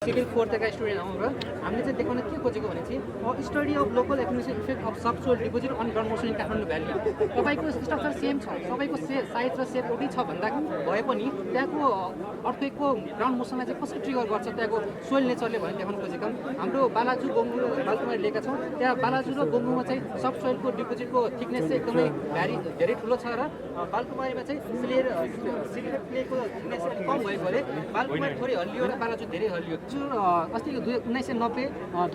Civil फोर्थका student हौँ र हामीले चाहिँ देखाउन के खोजेको भने चाहिँ study of local activity effect of subsoil deposit on ground motion in Kathmandu valley. तपाईँको स्ट्रक्चर सेम छ, सबैको साइज र सेप एउटै छ भन्दा भए पनि त्यहाँको अर्थक्वेकको ग्राउन्ड मोसनलाई चाहिँ कसरी ट्रिगर गर्छ त्यहाँको सोइल नेचरले भनेर देखाउन खोजेका हाम्रो बालाजु गोङ्गु बालकुमारी लिएका छौँ। त्यहाँ बालाजु र गोङ्गुमा चाहिँ सब सोइलको डिपोजिटको थिकनेस चाहिँ एकदमै धेरै ठुलो छ र बालकुमारीमा चाहिँ सिलियर प्लेको थिकनेस अलिक कम भएकोले बालकुमारी थोरै हल्लियो र बालाजु धेरै हल्लियो। अस्ति 1990,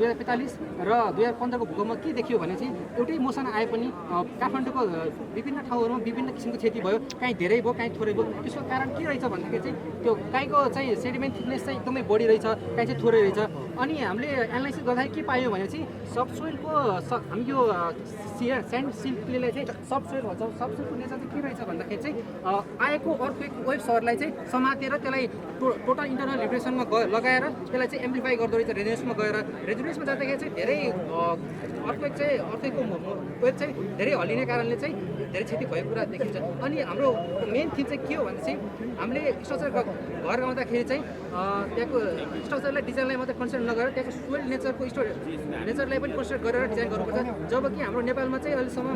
2045 र 2015को भूकम्पमा के देखियो भने चाहिँ एउटै मोसन आए पनि काठमाडौँको विभिन्न ठाउँहरूमा विभिन्न किसिमको क्षति भयो, काहीँ धेरै भयो काहीँ थोरै भयो। त्यसको कारण के रहेछ भन्दाखेरि चाहिँ त्यो काहीँको चाहिँ सेडिमेन्ट थिकनेस चाहिँ एकदमै बढी रहेछ, काहीँ चाहिँ थोरै रहेछ। अनि हामीले एनालाइसिस गर्दाखेरि के पायौँ भने चाहिँ सबसोइलको हामी यो स्यान्ड सिल्क प्लेलाई चाहिँ सबसोइल भन्छ। सबसोइलको नेचर चाहिँ के रहेछ भन्दाखेरि चाहिँ आएको अर्थक्वेक वेभ्सहरूलाई चाहिँ समातेर त्यसलाई टोटल इन्टरनल रिफ्रेसनमा लगाएर त्यसलाई चाहिँ एम्प्लिफाई गर्दो रहेछ रेजोनेन्समा गएर। रेजोनेन्समा जाँदाखेरि चाहिँ धेरै अर्थक्वेकको वेभ चाहिँ धेरै हल्लिने कारणले चाहिँ धेरै क्षति भएको कुरा देखिन्छ। अनि हाम्रो मेन थिम चाहिँ के हो भने चाहिँ हामीले स्ट्रक्चर घर गाउँदाखेरि चाहिँ त्यहाँको स्ट्रक्चरलाई डिजाइनलाई मात्रै कन्सिडर नगरेर त्यहाँको सोइल नेचरलाई पनि कन्सिडर गरेर डिजाइन गर्नुपर्छ। जबकि हाम्रो नेपालमा चाहिँ अहिलेसम्म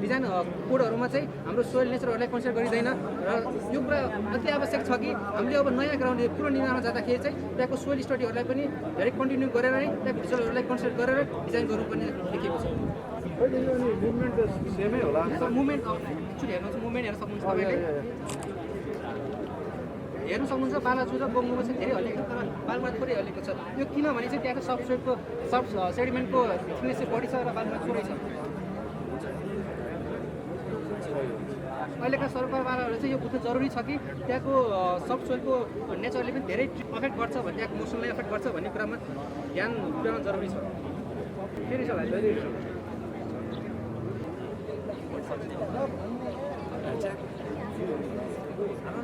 डिजाइन कोडहरूमा चाहिँ हाम्रो सोइल नेचरहरूलाई कन्सिडर गरिँदैन र यो कुरा अति आवश्यक छ कि हामीले अब नयाँ ग्राउन्ड पुनर्निर्माणमा जाँदाखेरि चाहिँ त्यहाँको सोइल स्टडीहरूलाई पनि धेरै कन्टिन्यू गरेर नै त्यहाँको भिजुअलहरूलाई कन्सिडर गरेर डिजाइन गर्नुपर्ने देखिएको छ। मुभमेन्ट त सेमै होला। मुभमेन्ट एक्चुली हेर्नुहोस्, मुभमेन्ट हेर्न सक्नुहुन्छ तपाईँले, हेर्नु सक्नुहुन्छ बालाजु र गोङ्गुमा चाहिँ धेरै हल्लिएको तर बालुवा थोरै हल्लिएको छ। यो किनभने चाहिँ त्यहाँको सबसोइलको सेडिमेन्टको थिकनेस चाहिँ बढी छ र बालुवा थोरै छ। अहिलेका सरकारवालाहरू चाहिँ यो बुझ्नु जरुरी छ कि त्यहाँको सबसोइलको नेचरले पनि धेरै अफेक्ट गर्छ भने त्यहाँको मोसनलाई एफेक्ट गर्छ भन्ने कुरामा ध्यान पुर्याउन जरुरी छ। फेरि सर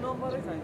नम्बरै छैन